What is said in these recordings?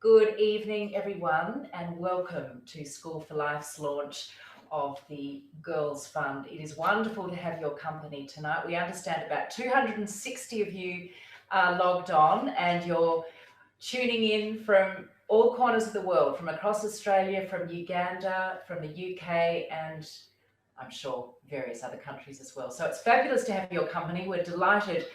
Good evening, everyone, and welcome to School for Life's launch of the Girls Fund. It is wonderful to have your company tonight. We understand about 260 of you are logged on, and you're tuning in from all corners of the world, from across Australia, from Uganda, from the UK, and I'm sure various other countries as well. So it's fabulous to have your company. We're delighted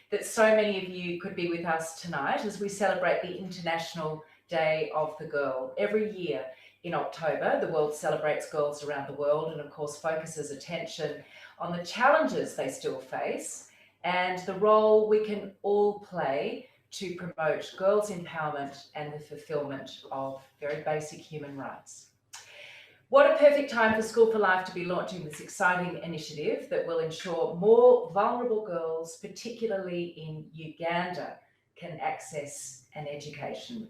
that so many of you could be with us tonight as we celebrate the International Day of the Girl. Every year in October, the world celebrates girls around the world and of course focuses attention on the challenges they still face and the role we can all play to promote girls' empowerment and the fulfillment of very basic human rights. What a perfect time for School for Life to be launching this exciting initiative that will ensure more vulnerable girls, particularly in Uganda, can access an education.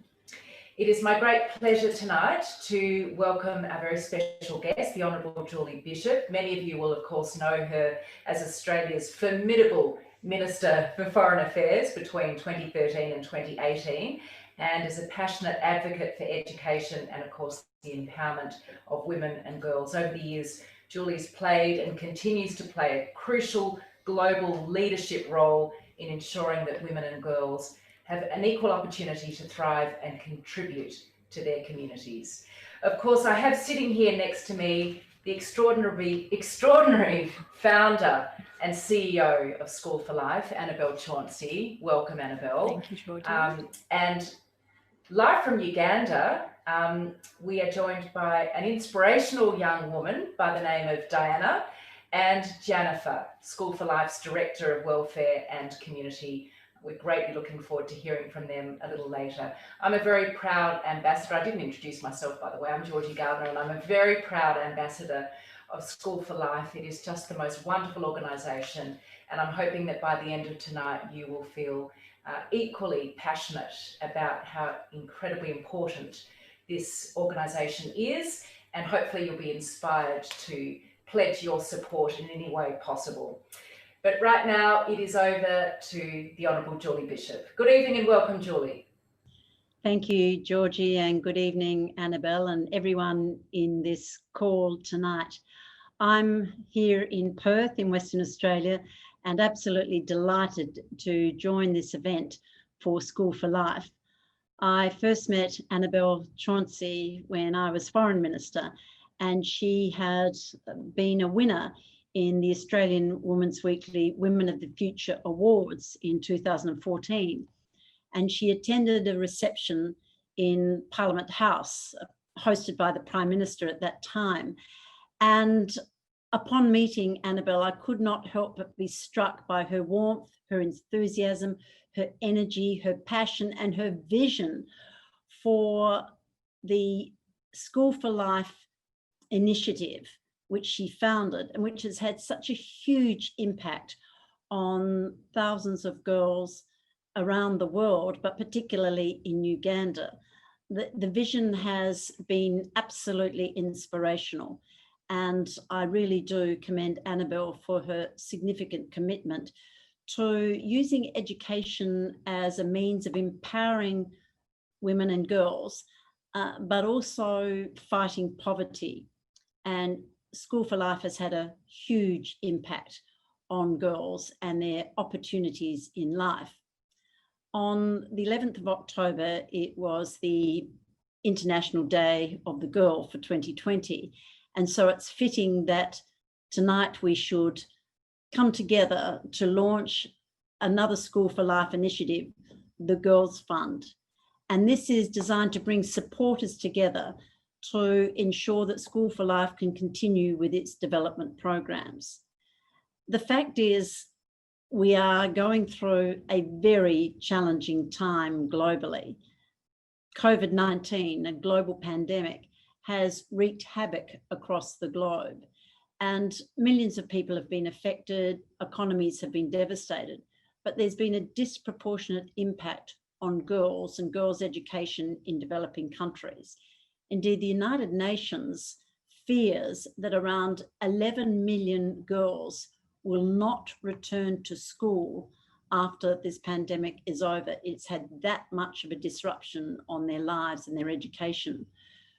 It is my great pleasure tonight to welcome our very special guest, the Honourable Julie Bishop. Many of you will, of course, know her as Australia's formidable Minister for Foreign Affairs between 2013 and 2018, and as a passionate advocate for education and, of course, the empowerment of women and girls. Over the years, Julie's played and continues to play a crucial global leadership role in ensuring that women and girls have an equal opportunity to thrive and contribute to their communities. Of course, I have sitting here next to me the extraordinary founder and CEO of School for Life, Annabelle Chauncey. Welcome, Annabelle. Thank you, Georgie. And live from Uganda, we are joined by an inspirational young woman by the name of Diana and Jennifer, School for Life's Director of Welfare and Community. We're greatly looking forward to hearing from them a little later. I'm a very proud ambassador. I didn't introduce myself, by the way. I'm Georgie Gardner, and I'm a very proud ambassador of School for Life. It is just the most wonderful organisation, and I'm hoping that by the end of tonight you will feel equally passionate about how incredibly important this organisation is, and hopefully you'll be inspired to pledge your support in any way possible. But right now it is over to the Honourable Julie Bishop. Good evening and welcome, Julie. Thank you, Georgie, and good evening, Annabelle, and everyone in this call tonight. I'm here in Perth in Western Australia and absolutely delighted to join this event for School for Life. I first met Annabelle Chauncey when I was Foreign Minister, and she had been a winner in the Australian Women's Weekly Women of the Future Awards in 2014. And she attended a reception in Parliament House, hosted by the Prime Minister at that time. And upon meeting Annabelle, I could not help but be struck by her warmth, her enthusiasm, her energy, her passion, and her vision for the School for Life initiative, which she founded and which has had such a huge impact on thousands of girls around the world, but particularly in Uganda. The vision has been absolutely inspirational, and I really do commend Annabelle for her significant commitment to using education as a means of empowering women and girls, but also fighting poverty. And School for Life has had a huge impact on girls and their opportunities in life. On the 11th of October, it was the International Day of the Girl for 2020. And so it's fitting that tonight we should come together to launch another School for Life initiative, the Girls Fund. And this is designed to bring supporters together to ensure that School for Life can continue with its development programs. The fact is, we are going through a very challenging time globally. COVID-19, a global pandemic, has wreaked havoc across the globe, and millions of people have been affected, economies have been devastated, but there's been a disproportionate impact on girls and girls' education in developing countries. Indeed, the United Nations fears that around 11 million girls will not return to school after this pandemic is over. It's had that much of a disruption on their lives and their education.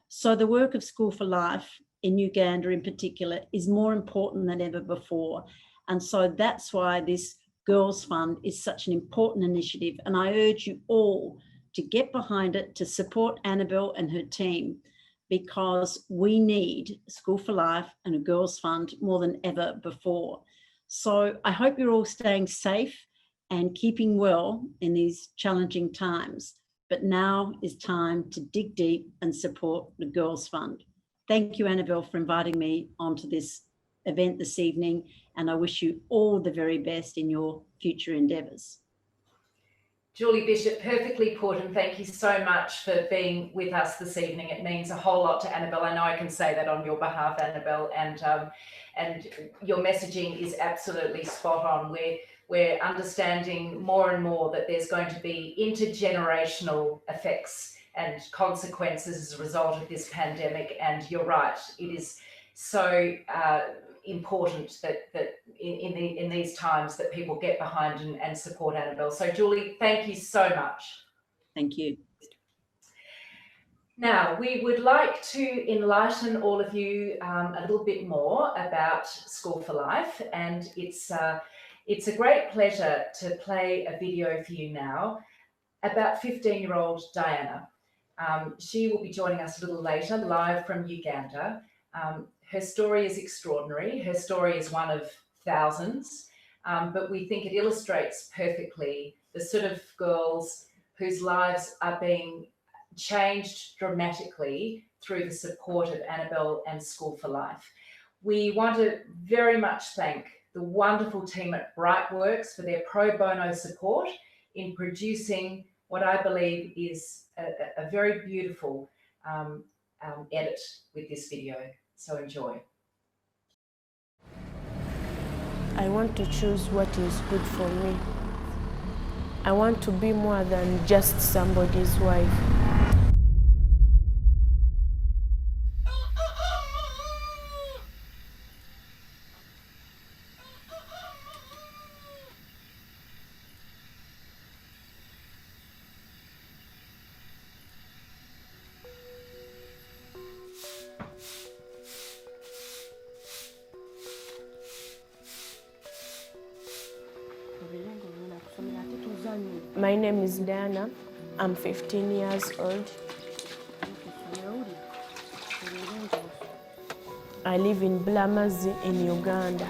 So the work of School for Life in Uganda in particular is more important than ever before. And so that's why this Girls Fund is such an important initiative. And I urge you all to get behind it, to support Annabelle and her team, because we need School for Life and a Girls Fund more than ever before. So I hope you're all staying safe and keeping well in these challenging times. But now is time to dig deep and support the Girls Fund. Thank you, Annabelle, for inviting me onto this event this evening, and I wish you all the very best in your future endeavours. Julie Bishop, perfectly put, and thank you so much for being with us this evening. It means a whole lot to Annabelle. I know I can say that on your behalf, Annabelle, and your messaging is absolutely spot on. We're understanding more and more that there's going to be intergenerational effects and consequences as a result of this pandemic. And you're right, it is so important that in these times that people get behind and support Annabelle. So Julie, thank you so much. Thank you. Now, we would like to enlighten all of you a little bit more about School for Life, and it's a great pleasure to play a video for you now about 15-year-old Diana. She will be joining us a little later, live from Uganda. Her story is extraordinary. Her story is one of thousands, but we think it illustrates perfectly the sort of girls whose lives are being changed dramatically through the support of Annabelle and School for Life. We want to very much thank the wonderful team at Brightworks for their pro bono support in producing what I believe is a very beautiful edit with this video. So enjoy. I want to choose what is good for me. I want to be more than just somebody's wife. My name is Diana. I'm 15 years old. I live in Blamazi in Uganda.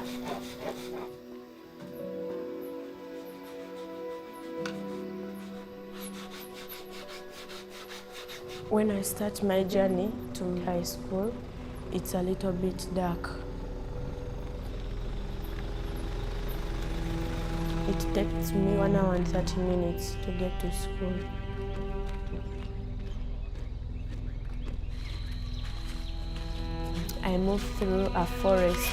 When I start my journey to high school, it's a little bit dark. It takes me 1 hour and 30 minutes to get to school. I move through a forest,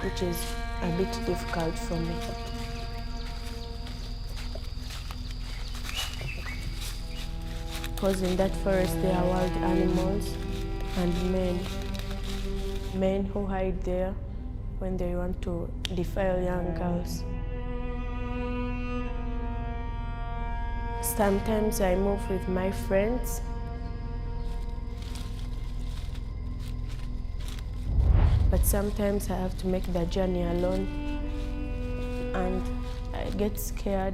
which is a bit difficult for me. Because in that forest there are wild animals and men who hide there when they want to defile young girls. Sometimes I move with my friends. But sometimes I have to make the journey alone and I get scared.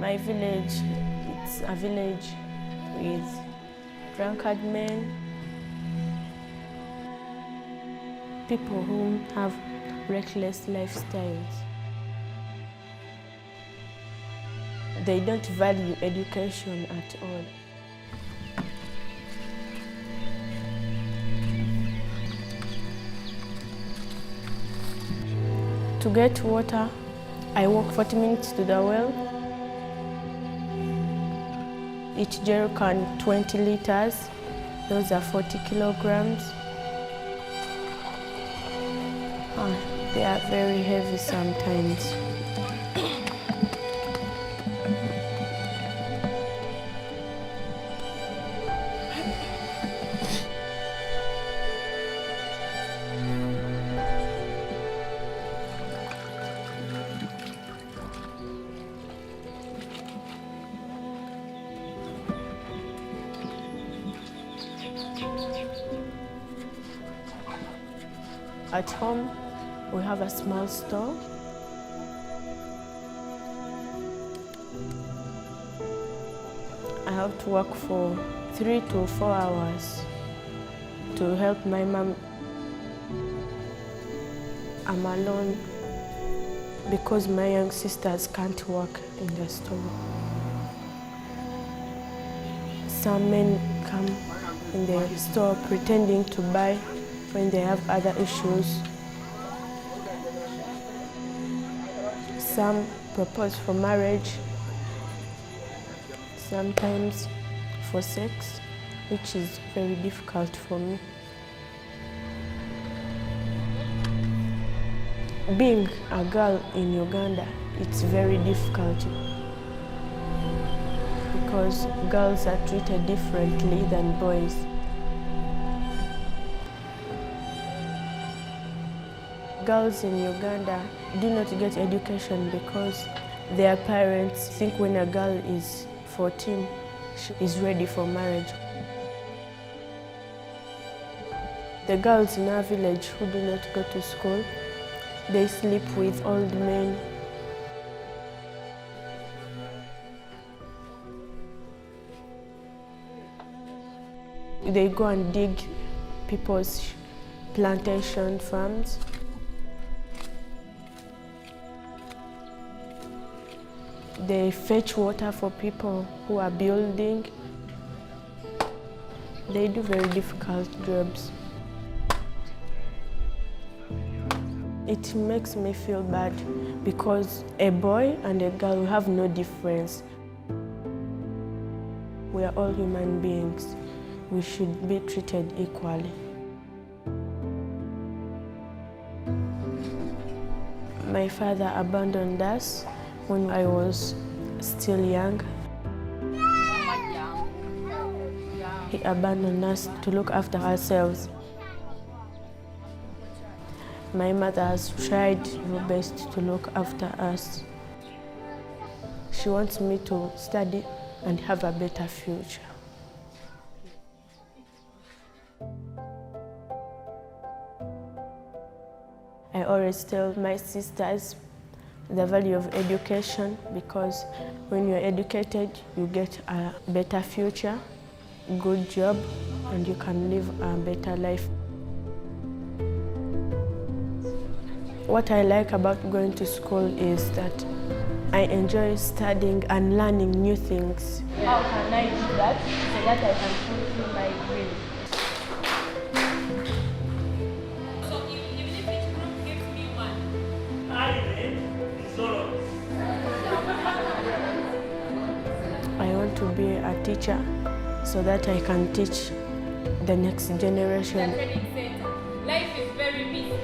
My village, it's a village with drunkard men, people who have reckless lifestyles. They don't value education at all. To get water, I walk 40 minutes to the well. Each jerrycan 20 liters, those are 40 kilograms. They are very heavy sometimes. At home, we have a small store. I have to work for 3 to 4 hours to help my mom. I'm alone because my young sisters can't work in the store. Some men come in the store pretending to buy when they have other issues. Some propose for marriage, sometimes for sex, which is very difficult for me. Being a girl in Uganda, it's very difficult because girls are treated differently than boys. Girls in Uganda do not get education because their parents think when a girl is 14, she is ready for marriage. The girls in our village who do not go to school, they sleep with old men. They go and dig people's plantation farms. They fetch water for people who are building. They do very difficult jobs. It makes me feel bad because a boy and a girl, we have no difference. We are all human beings. We should be treated equally. My father abandoned us when I was still young. He abandoned us to look after ourselves. My mother has tried her best to look after us. She wants me to study and have a better future. I always tell my sisters the value of education because when you're educated, you get a better future, good job, and you can live a better life. What I like about going to school is that I enjoy studying and learning new things. How can I do that so that I can fulfill my dream? So even if each group gives me one. I want to be a teacher so that I can teach the next generation. Training center. Life is very busy.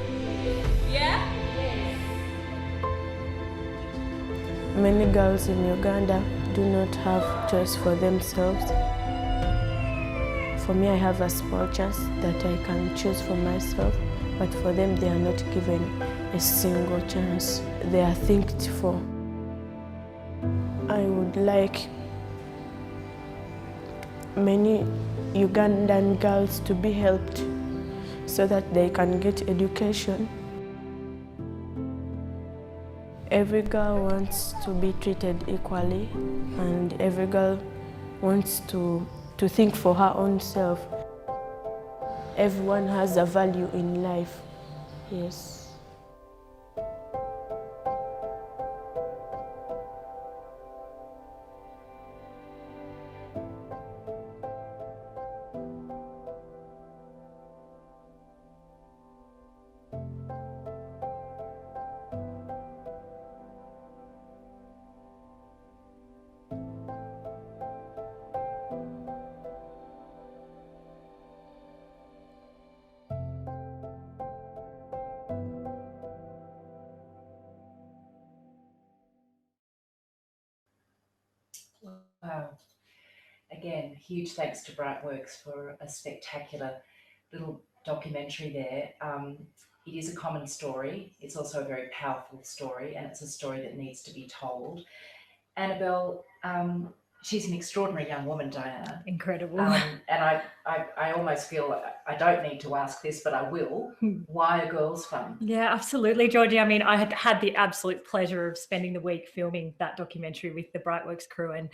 Yeah? Many girls in Uganda do not have choice for themselves. For me, I have a small chance that I can choose for myself, but for them, they are not given a single chance. They are thinked for. I would like many Ugandan girls to be helped so that they can get education. Every girl wants to be treated equally, and every girl wants to think for her own self. Everyone has a value in life, yes. Wow. Again, huge thanks to Brightworks for a spectacular little documentary there. It is a common story. It's also a very powerful story, and it's a story that needs to be told. Annabelle, she's an extraordinary young woman, Diana. Incredible. And I almost feel I don't need to ask this, but I will. Why a girls' fund? Yeah, absolutely, Georgie. I mean, I had the absolute pleasure of spending the week filming that documentary with the Brightworks crew, and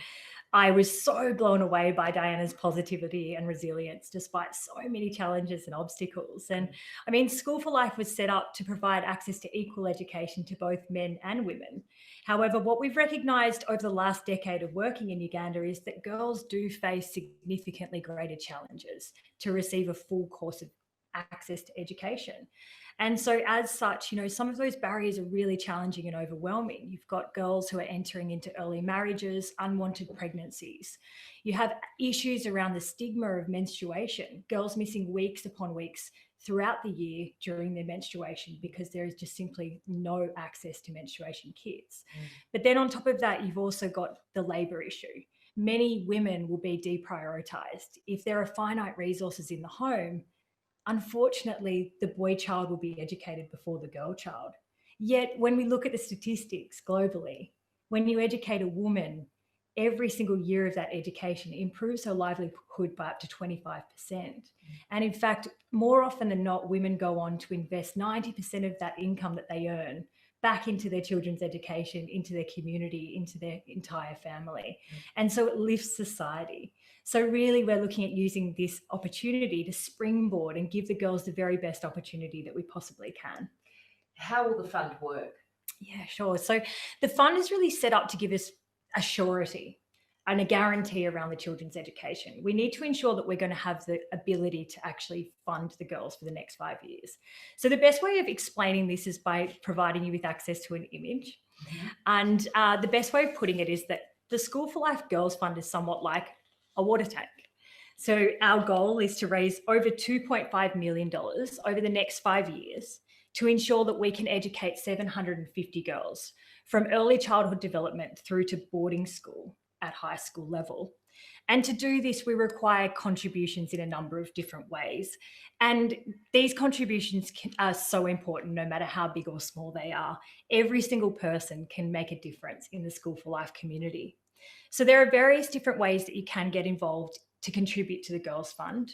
I was so blown away by Diana's positivity and resilience despite so many challenges and obstacles. And I mean, School for Life was set up to provide access to equal education to both men and women. However, what we've recognised over the last decade of working in Uganda is that girls do face significantly greater challenges to receive a full course of access to education. And so as such, you know, some of those barriers are really challenging and overwhelming. You've got girls who are entering into early marriages, unwanted pregnancies. You have issues around the stigma of menstruation, girls missing weeks upon weeks throughout the year during their menstruation because there is just simply no access to menstruation kits. But then on top of that, you've also got the labour issue. Many women will be deprioritised. If there are finite resources in the home, unfortunately, the boy child will be educated before the girl child. Yet when we look at the statistics globally, when you educate a woman, every single year of that education improves her livelihood by up to 25%. And in fact, more often than not, women go on to invest 90% of that income that they earn back into their children's education, into their community, into their entire family. And so it lifts society. So really, we're looking at using this opportunity to springboard and give the girls the very best opportunity that we possibly can. How will the fund work? Yeah, sure. So the fund is really set up to give us a surety and a guarantee around the children's education. We need to ensure that we're going to have the ability to actually fund the girls for the next 5 years. So the best way of explaining this is by providing you with access to an image. And the best way of putting it is that the School for Life Girls Fund is somewhat like a water tank. So our goal is to raise over $2.5 million over the next 5 years to ensure that we can educate 750 girls from early childhood development through to boarding school at high school level. And to do this, we require contributions in a number of different ways. And these contributions are so important, no matter how big or small they are. Every single person can make a difference in the School for Life community. So there are various different ways that you can get involved to contribute to the Girls Fund.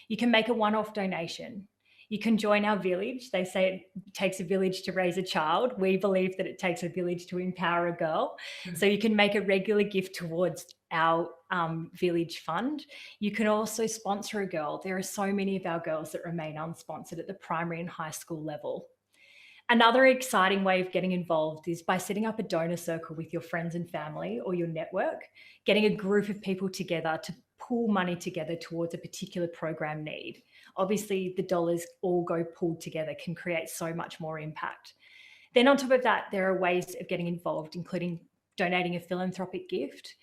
You can make a one-off donation. You can join our village. They say it takes a village to raise a child. We believe that it takes a village to empower a girl. So you can make a regular gift towards our village fund. You can also sponsor a girl. There are so many of our girls that remain unsponsored at the primary and high school level. Another exciting way of getting involved is by setting up a donor circle with your friends and family or your network, getting a group of people together to pool money together towards a particular program need. Obviously, the dollars all go pooled together can create so much more impact. Then on top of that, there are ways of getting involved, including donating a philanthropic gift,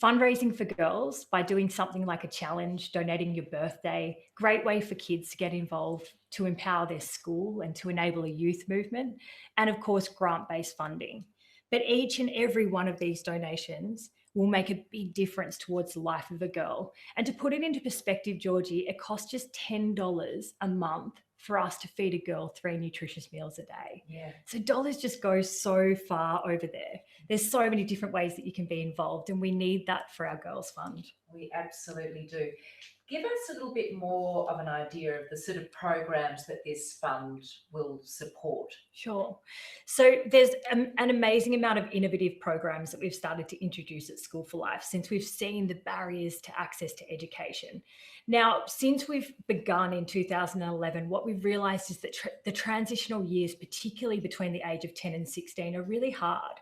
fundraising for girls by doing something like a challenge, donating your birthday, great way for kids to get involved, to empower their school and to enable a youth movement, and of course, grant-based funding. But each and every one of these donations will make a big difference towards the life of a girl. And to put it into perspective, Georgie, it costs just $10 a month for us to feed a girl 3 nutritious meals a day. Yeah. So dollars just go so far over there. There's so many different ways that you can be involved, and we need that for our Girls Fund. We absolutely do. Give us a little bit more of an idea of the sort of programs that this fund will support. Sure. So there's an amazing amount of innovative programs that we've started to introduce at School for Life since we've seen the barriers to access to education. Now, since we've begun in 2011, what we've realised is that the transitional years, particularly between the age of 10 and 16, are really hard.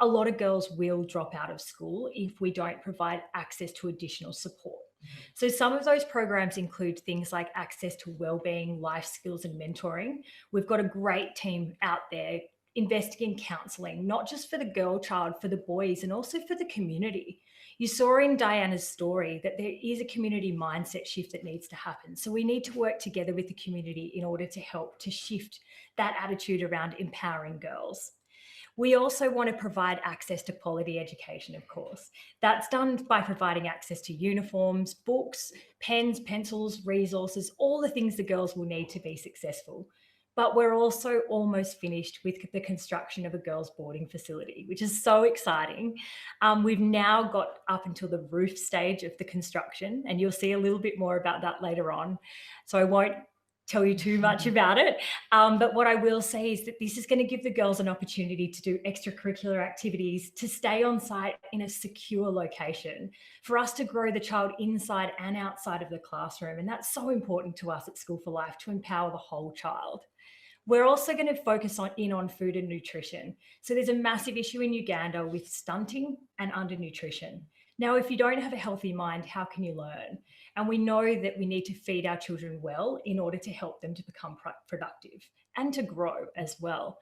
A lot of girls will drop out of school if we don't provide access to additional support. So some of those programs include things like access to wellbeing, life skills and mentoring. We've got a great team out there investing in counselling, not just for the girl child, for the boys and also for the community. You saw in Diana's story that there is a community mindset shift that needs to happen. So we need to work together with the community in order to help to shift that attitude around empowering girls. We also want to provide access to quality education, of course. That's done by providing access to uniforms, books, pens, pencils, resources, all the things the girls will need to be successful. But we're also almost finished with the construction of a girls' boarding facility, which is so exciting. We've now got up until the roof stage of the construction, and you'll see a little bit more about that later on. So I won't tell you too much about it. But what I will say is that this is going to give the girls an opportunity to do extracurricular activities, to stay on site in a secure location, for us to grow the child inside and outside of the classroom. And that's so important to us at School for Life, to empower the whole child. We're also going to focus on food and nutrition. So there's a massive issue in Uganda with stunting and undernutrition. Now, if you don't have a healthy mind, how can you learn? And we know that we need to feed our children well in order to help them to become productive and to grow as well.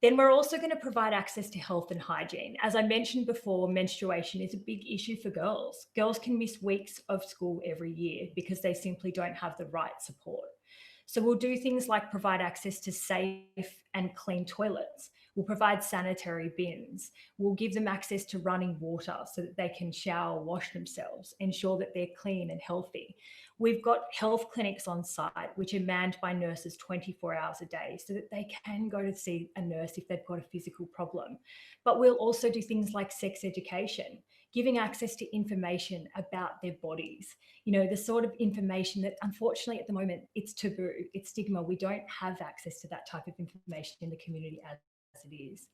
Then we're also going to provide access to health and hygiene. As I mentioned before, menstruation is a big issue for girls. Girls can miss weeks of school every year because they simply don't have the right support. So we'll do things like provide access to safe and clean toilets. We'll provide sanitary bins. We'll give them access to running water so that they can shower, wash themselves, ensure that they're clean and healthy. We've got health clinics on site, which are manned by nurses 24 hours a day so that they can go to see a nurse if they've got a physical problem. But we'll also do things like sex education, giving access to information about their bodies. You know, the sort of information that unfortunately at the moment it's taboo, it's stigma. We don't have access to that type of information in the community as it is.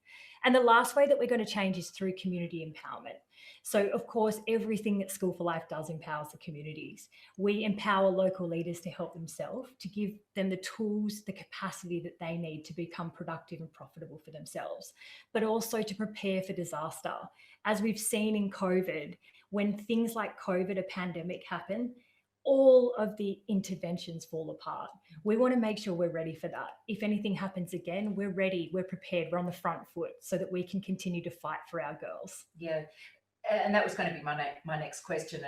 And the last way that we're going to change is through community empowerment. So of course, everything that School for Life does empowers the communities. We empower local leaders to help themselves, to give them the tools, the capacity that they need to become productive and profitable for themselves, but also to prepare for disaster. As we've seen in COVID, when things like COVID, a pandemic happen, all of the interventions fall apart. We want to make sure we're ready for that. If anything happens again, we're ready, we're prepared, we're on the front foot so that we can continue to fight for our girls. Yeah. And that was going to be my next question.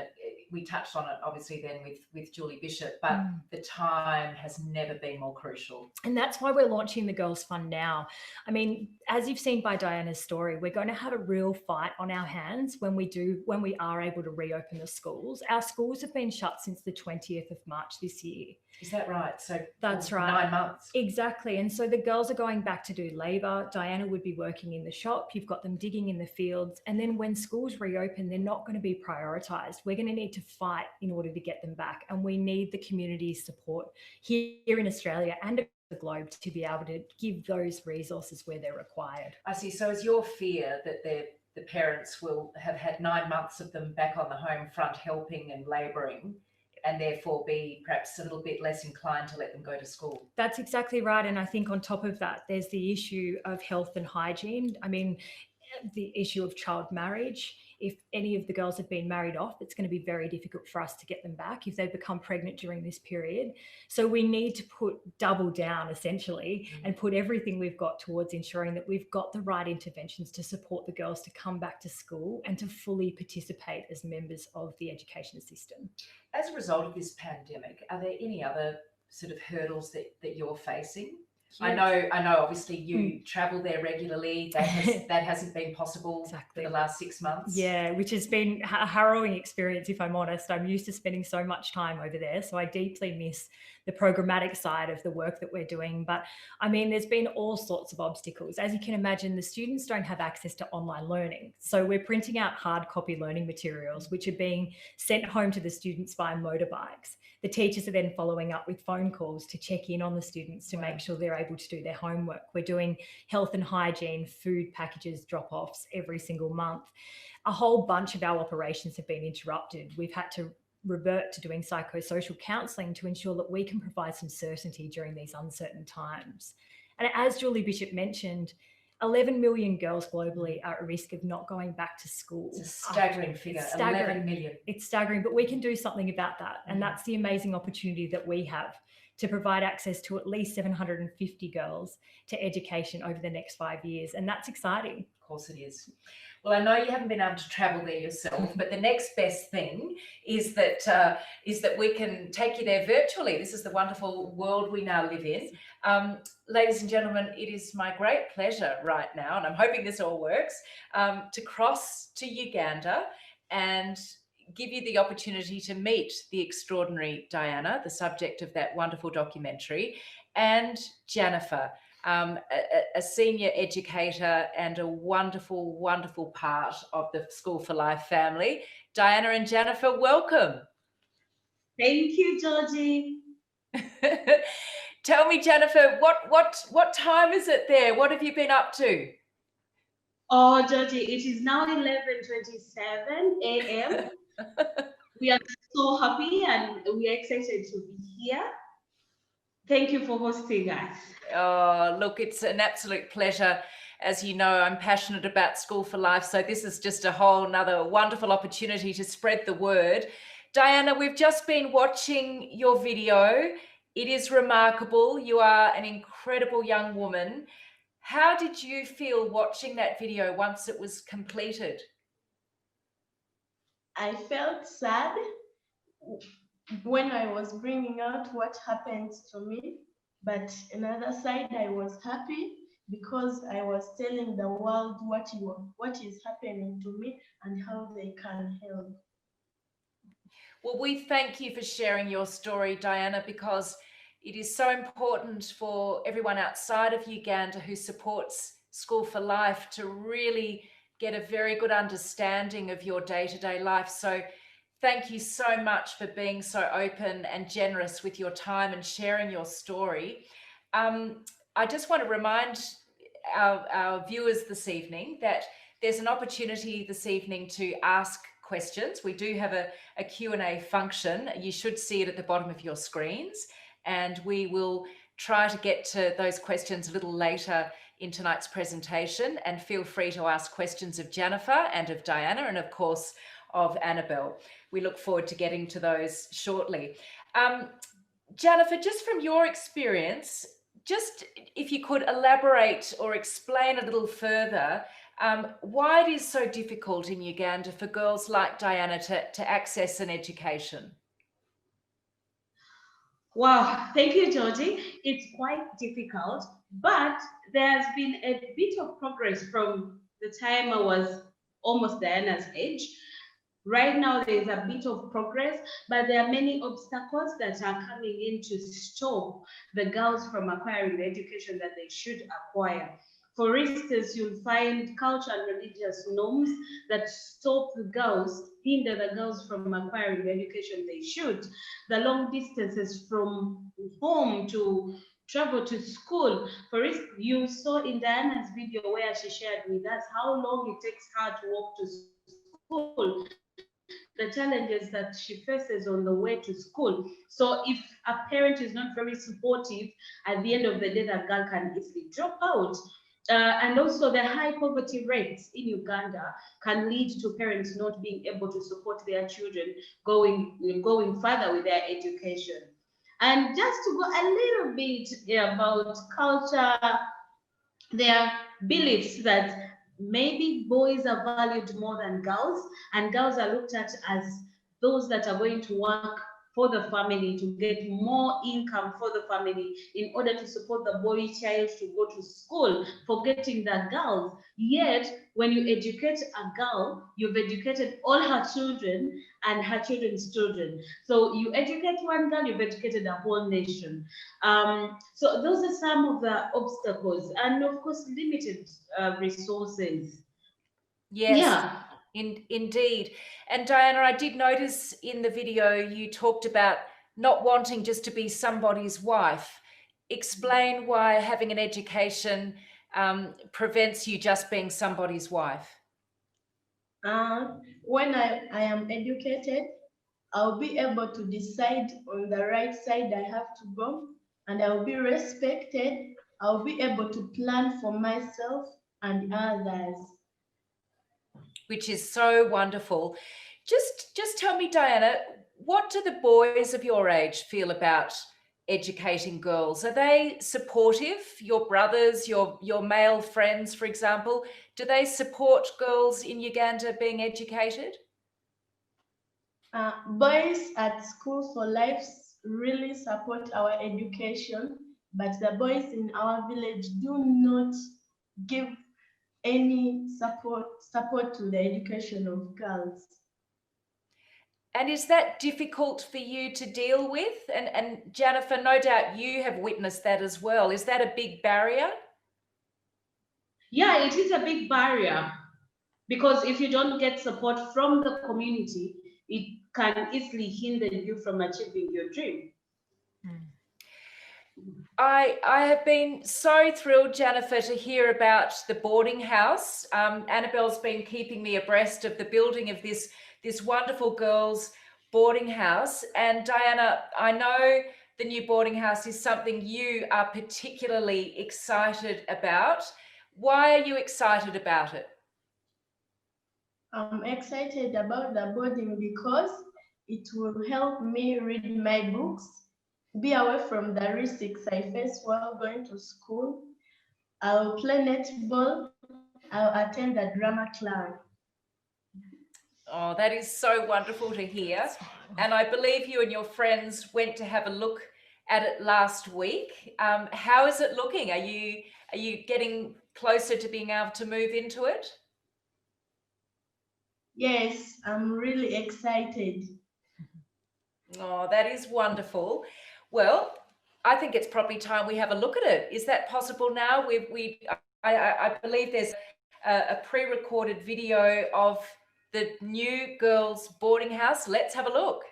We touched on it obviously then with Julie Bishop, but the time has never been more crucial. And that's why we're launching the Girls Fund now. I mean, as you've seen by Diana's story, we're going to have a real fight on our hands when we are able to reopen the schools. Our schools have been shut since the 20th of March this year. Is that right? So that's right. 9 months. Exactly. And so the girls are going back to do labour. Diana would be working in the shop. You've got them digging in the fields. And then when schools reopen, they're not going to be prioritised. We're going to need to fight in order to get them back. And we need the community's support here in Australia and across the globe to be able to give those resources where they're required. I see. So is your fear that the parents will have had 9 months of them back on the home front helping and labouring, and therefore be perhaps a little bit less inclined to let them go to school? That's exactly right. And I think on top of that, there's the issue of health and hygiene. I mean, the issue of child marriage. If any of the girls have been married off, it's going to be very difficult for us to get them back if they become pregnant during this period. So we need to double down essentially and put everything we've got towards ensuring that we've got the right interventions to support the girls to come back to school and to fully participate as members of the education system. As a result of this pandemic, are there any other sort of hurdles that you're facing? I know obviously you travel there regularly. That hasn't been possible for the last 6 months. Yeah, which has been a harrowing experience, if I'm honest. I'm used to spending so much time over there, so I deeply miss the programmatic side of the work that we're doing. But I mean, there's been all sorts of obstacles. As you can imagine, the students don't have access to online learning. So we're printing out hard copy learning materials, which are being sent home to the students via motorbikes. The teachers are then following up with phone calls to check in on the students to make sure they're able to do their homework. We're doing health and hygiene, food packages, drop-offs every single month. A whole bunch of our operations have been interrupted. We've had to revert to doing psychosocial counselling to ensure that we can provide some certainty during these uncertain times. And as Julie Bishop mentioned, 11 million girls globally are at risk of not going back to school. It's a staggering figure, it's staggering. 11 million. It's staggering, but we can do something about that. And that's the amazing opportunity that we have to provide access to at least 750 girls to education over the next 5 years. And that's exciting. Of course it is. Well, I know you haven't been able to travel there yourself, but the next best thing is that we can take you there virtually. This is the wonderful world we now live in. Ladies and gentlemen, it is my great pleasure right now, and I'm hoping this all works, to cross to Uganda and give you the opportunity to meet the extraordinary Diana, the subject of that wonderful documentary, and Jennifer, a senior educator and a wonderful, wonderful part of the School for Life family. Diana and Jennifer, welcome. Thank you, Georgie. Tell me, Jennifer, what time is it there? What have you been up to? Oh, Georgie, it is now 11:27 a.m. We are so happy and we are excited to be here. Thank you for hosting us. Oh, look, it's an absolute pleasure. As you know, I'm passionate about School for Life, so this is just a whole nother wonderful opportunity to spread the word. Diana, we've just been watching your video. It is remarkable. You are an incredible young woman. How did you feel watching that video once it was completed? I felt sad when I was bringing out what happened to me, but another side, I was happy because I was telling the world what is happening to me and how they can help. Well, we thank you for sharing your story, Diana, because it is so important for everyone outside of Uganda who supports School for Life to really get a very good understanding of your day-to-day life. So thank you so much for being so open and generous with your time and sharing your story. I just want to remind our viewers this evening that there's an opportunity this evening to ask questions. We do have a Q&A function. You should see it at the bottom of your screens, and we will try to get to those questions a little later in tonight's presentation. And feel free to ask questions of Jennifer and of Diana and of course of Annabelle. We look forward to getting to those shortly. Jennifer, just from your experience, just if you could elaborate or explain a little further why it is so difficult in Uganda for girls like Diana to access an education. Wow, thank you, Georgie. It's quite difficult, but there's been a bit of progress from the time I was almost Diana's age. Right now, there is a bit of progress, but there are many obstacles that are coming in to stop the girls from acquiring the education that they should acquire. For instance, you'll find culture and religious norms that stop the girls, hinder the girls from acquiring the education they should. The long distances from home to travel to school. For instance, you saw in Diana's video where she shared with us how long it takes her to walk to school, the challenges that she faces on the way to school. So if a parent is not very supportive, at the end of the day, that girl can easily drop out. And also the high poverty rates in Uganda can lead to parents not being able to support their children going further with their education. And just to go a little bit about culture, there are beliefs that maybe boys are valued more than girls, and girls are looked at as those that are going to work for the family to get more income for the family in order to support the boy child to go to school, forgetting the girls. Yet, when you educate a girl, you've educated all her children and her children's children. So you educate one girl, you've educated a whole nation. So those are some of the obstacles, and of course, limited resources. Yes. Yeah. Indeed. And Diana, I did notice in the video you talked about not wanting just to be somebody's wife. Explain why having an education prevents you just being somebody's wife. When I am educated, I'll be able to decide on the right side I have to go, and I'll be respected. I'll be able to plan for myself and others. Which is so wonderful. Just tell me, Diana, what do the boys of your age feel about educating girls? Are they supportive? Your brothers, your male friends, for example, do they support girls in Uganda being educated? Boys at School for Life really support our education, but the boys in our village do not give any support to the education of girls. And is that difficult for you to deal with? And Jennifer, no doubt you have witnessed that as well. Is that a big barrier? Yeah, it is a big barrier, because if you don't get support from the community, it can easily hinder you from achieving your dream. I have been so thrilled, Jennifer, to hear about the boarding house. Annabelle's been keeping me abreast of the building of this wonderful girls' boarding house. And Diana, I know the new boarding house is something you are particularly excited about. Why are you excited about it? I'm excited about the boarding because it will help me read my books, be away from the risks I face while going to school. I'll play netball. I'll attend the drama club. Oh, that is so wonderful to hear. And I believe you and your friends went to have a look at it last week. How is it looking? Are you getting closer to being able to move into it? Yes, I'm really excited. Oh, that is wonderful. Well, I think it's probably time we have a look at it. Is that possible now? I believe there's a pre-recorded video of the new girls' boarding house. Let's have a look.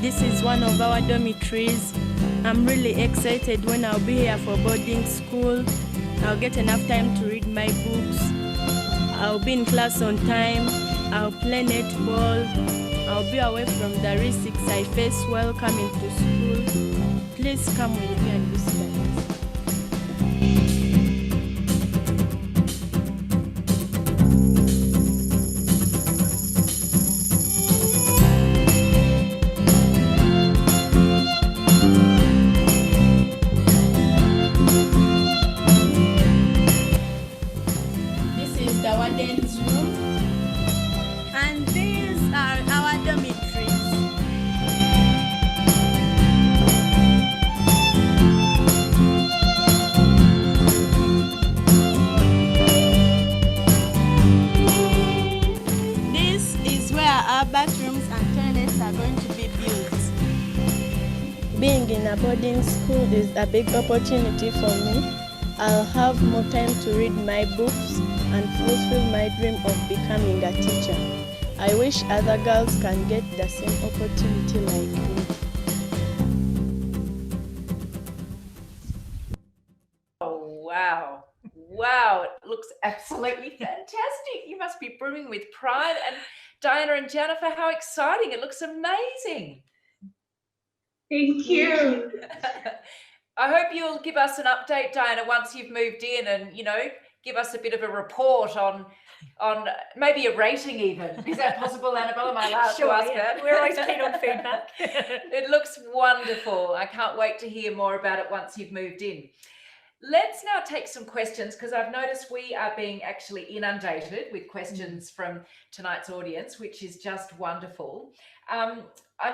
This is one of our dormitories. I'm really excited when I'll be here for boarding school. I'll get enough time to read my books. I'll be in class on time. I'll play netball. I'll be away from the risks I face while coming to school. Please come with me and visit us. Bathrooms and toilets are going to be built. Being in a boarding school is a big opportunity for me. I'll have more time to read my books and fulfill my dream of becoming a teacher. I wish other girls can get the same opportunity like me. Oh, wow. Wow, it looks absolutely fantastic. You must be brimming with pride. And Diana and Jennifer, how exciting. It looks amazing. Thank you. I hope you'll give us an update, Diana, once you've moved in and, give us a bit of a report on maybe a rating even. Is that possible, Annabelle? Am I allowed to ask that? We're always keen on feedback. It looks wonderful. I can't wait to hear more about it once you've moved in. Let's now take some questions because I've noticed we are being actually inundated with questions from tonight's audience, which is just wonderful. I'm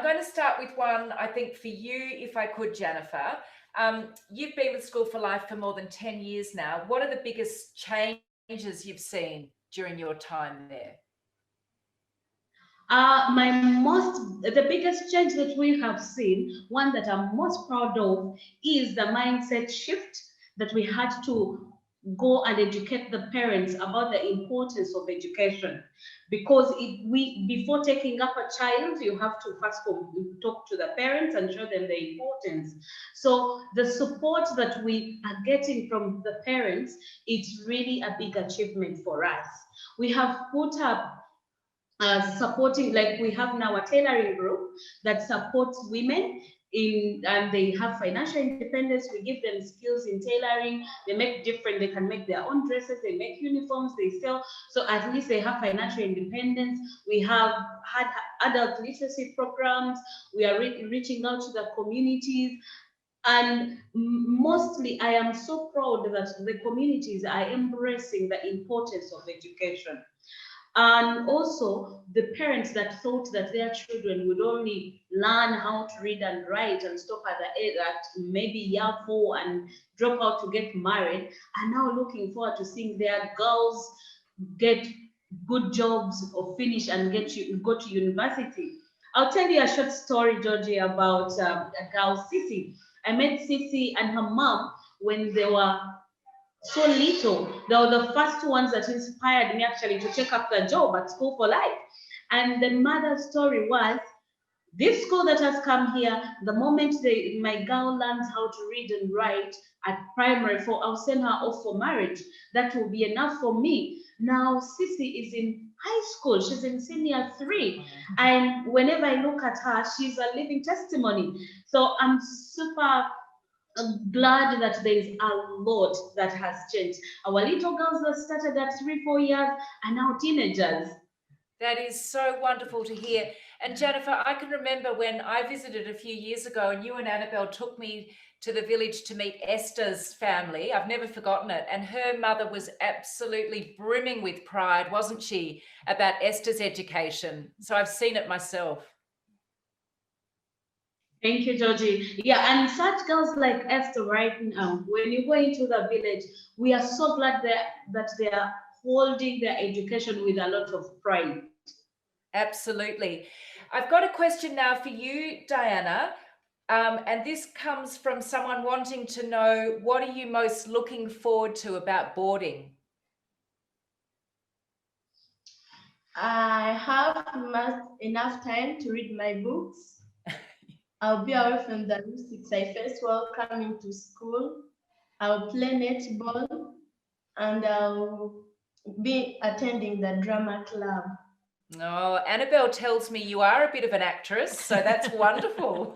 going to start with one, I think, for you, if I could, Jennifer. You've been with School for Life for more than 10 years now. What are the biggest changes you've seen during your time there? The biggest change that we have seen, one that I'm most proud of, is the mindset shift that we had to go and educate the parents about the importance of education, because before taking up a child, you have to first talk to the parents and show them the importance. So the support that we are getting from the parents, it's really a big achievement for us. We have put up supporting, like we have now a tailoring group that supports women and they have financial independence. We give them skills in tailoring. They can make their own dresses, they make uniforms, they sell. So at least they have financial independence. We have had adult literacy programs. We are reaching out to the communities. And mostly, I am so proud that the communities are embracing the importance of education. And also the parents that thought that their children would only learn how to read and write and stop at the age at maybe year 4 and drop out to get married, are now looking forward to seeing their girls get good jobs or finish and go to university. I'll tell you a short story, Georgie, about a girl, Sissy. I met Sissy and her mom when they were so little. They were the first ones that inspired me actually to take up the job at School for Life. And the mother's story was, this school that has come here, the moment my girl learns how to read and write at primary 4, I'll send her off for marriage. That will be enough for me. Now Sissy is in high school, she's in senior 3. And whenever I look at her, she's a living testimony. So I'm super glad that there is a lot that has changed. Our little girls that started at 3-4 years are now teenagers. That is so wonderful to hear. And Jennifer, I can remember when I visited a few years ago and you and Annabelle took me to the village to meet Esther's family. I've never forgotten it. And her mother was absolutely brimming with pride, wasn't she, about Esther's education? So I've seen it myself. Thank you, Georgie. Yeah, and such girls like Esther right now, when you go into the village, we are so glad that they are holding their education with a lot of pride. Absolutely. I've got a question now for you, Diana, and this comes from someone wanting to know, what are you most looking forward to about boarding? I have enough time to read my books. I'll be away from the rustics I face while coming to school. I'll play netball and I'll be attending the drama club. Oh, Annabelle tells me you are a bit of an actress, so that's wonderful.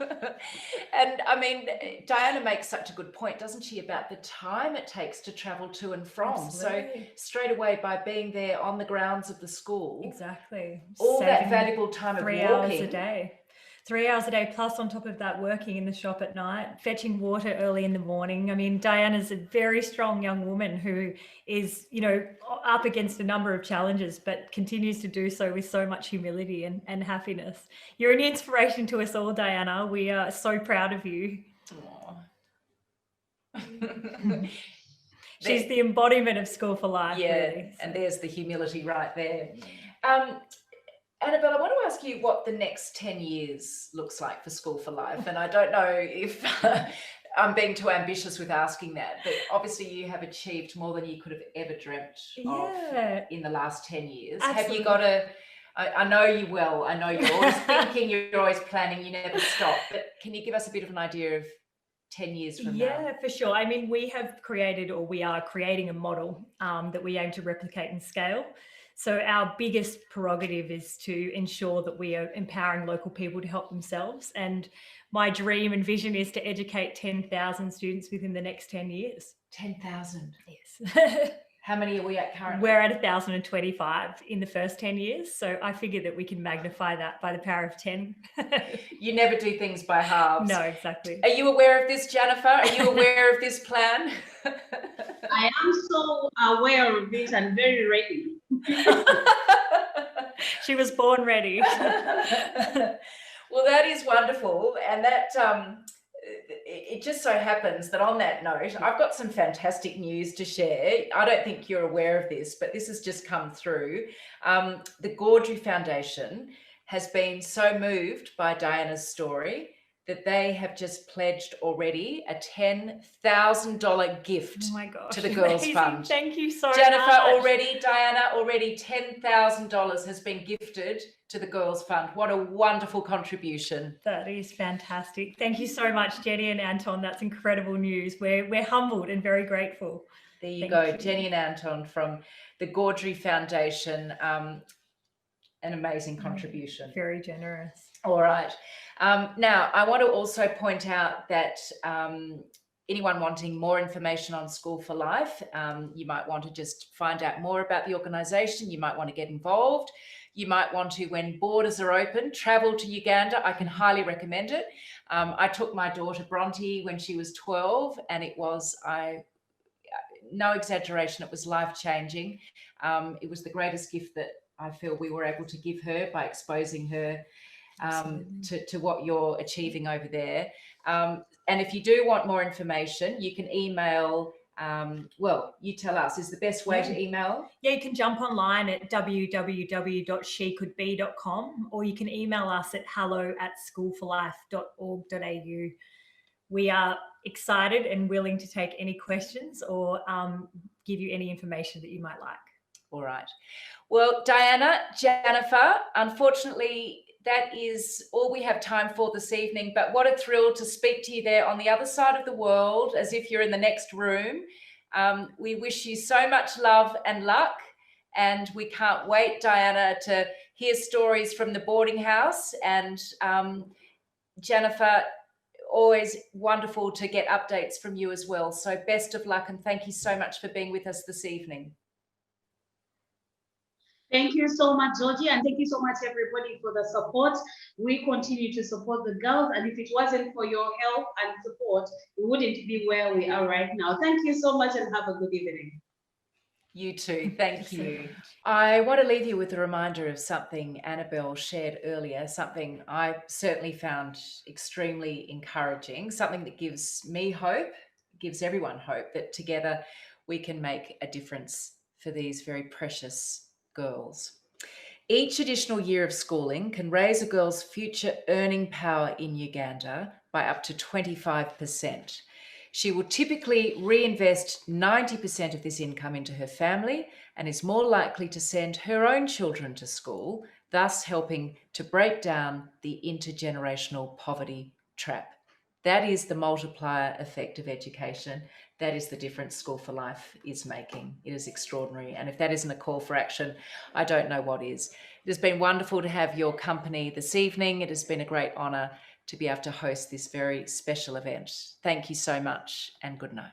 And I mean, Diana makes such a good point, doesn't she, about the time it takes to travel to and from. Absolutely. So straight away, by being there on the grounds of the school, Exactly. all that Saving valuable time of 3 walking. hours a day. 3 hours a day, plus on top of that, working in the shop at night, fetching water early in the morning. I mean, Diana's a very strong young woman who is, you know, up against a number of challenges, but continues to do so with so much humility and happiness. You're an inspiration to us all, Diana. We are so proud of you. She's the embodiment of School for Life. Yeah, really, so. And there's the humility right there. Annabelle, I want to ask you what the next 10 years looks like for School for Life. And I don't know if I'm being too ambitious with asking that, but obviously you have achieved more than you could have ever dreamt of in the last 10 years. Absolutely. Have you got I know you well, I know you're always thinking, you're always planning, you never stop, but can you give us a bit of an idea of 10 years from now? Yeah, for sure. I mean, we are creating a model that we aim to replicate and scale. So our biggest prerogative is to ensure that we are empowering local people to help themselves. And my dream and vision is to educate 10,000 students within the next 10 years. 10,000? Yes. How many are we at currently? We're at 1,025 in the first 10 years. So I figure that we can magnify that by the power of 10. You never do things by halves. No, exactly. Are you aware of this, Jennifer? Are you aware of this plan? I am so aware of this and very ready. She was born ready. Well, that is wonderful. And that it just so happens that on that note, I've got some fantastic news to share. I don't think you're aware of this, but this has just come through. The Gaudry Foundation has been so moved by Diana's story that they have just pledged already a $10,000 gift Oh my gosh. to the Girls amazing. Fund. Thank you so Jennifer, much. Diana, already $10,000 has been gifted to the Girls Fund. What a wonderful contribution. That is fantastic. Thank you so much, Jenny and Anton. That's incredible news. We're humbled and very grateful. There you Thank go, you. Jenny and Anton from the Gaudry Foundation. An amazing contribution. Very generous. All right. Now, I want to also point out that anyone wanting more information on School for Life, you might want to just find out more about the organisation. You might want to get involved. You might want to, when borders are open, travel to Uganda. I can highly recommend it. I took my daughter Bronte when she was 12, and it was, no exaggeration, it was life-changing. It was the greatest gift that I feel we were able to give her by exposing her to what you're achieving over there. And if you do want more information, you can email, well, you tell us, is the best way to email? Yeah, you can jump online at www.shecouldbe.com, or you can email us at hello@schoolforlife.org.au. We are excited and willing to take any questions or give you any information that you might like. All right. Well, Diana, Jennifer, unfortunately, that is all we have time for this evening, but what a thrill to speak to you there on the other side of the world, as if you're in the next room. We wish you so much love and luck, and we can't wait, Diana, to hear stories from the boarding house. And Jennifer, always wonderful to get updates from you as well. So best of luck, and thank you so much for being with us this evening. Thank you so much, Georgie, and thank you so much, everybody, for the support. We continue to support the girls, and if it wasn't for your help and support, we wouldn't be where we are right now. Thank you so much, and have a good evening. You too. Thank you. I want to leave you with a reminder of something Annabelle shared earlier, something I certainly found extremely encouraging, something that gives me hope, gives everyone hope that together we can make a difference for these very precious girls. Each additional year of schooling can raise a girl's future earning power in Uganda by up to 25%. She will typically reinvest 90% of this income into her family and is more likely to send her own children to school, thus helping to break down the intergenerational poverty trap. That is the multiplier effect of education. That is the difference School for Life is making. It is extraordinary. And if that isn't a call for action, I don't know what is. It has been wonderful to have your company this evening. It has been a great honour to be able to host this very special event. Thank you so much, and good night.